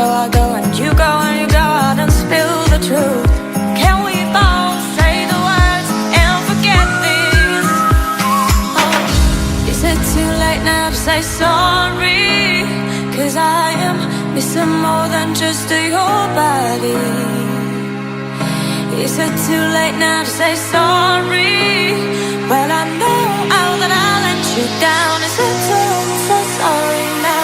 I go, and you go and you go out and spill the truth. Can we both say the words and forget this? Oh, is it too late now to say sorry? 'Cause I am missing more than just your body. Is it too late now to say sorry? Well, I know how that I let you down. Is it too late to say sorry now?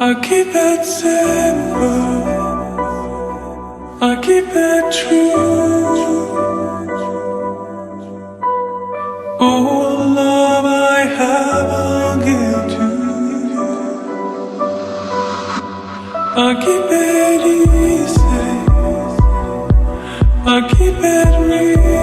I keep it simple, I keep it true. Oh, love I have, I'll give to you. I keep it easy, I keep it real.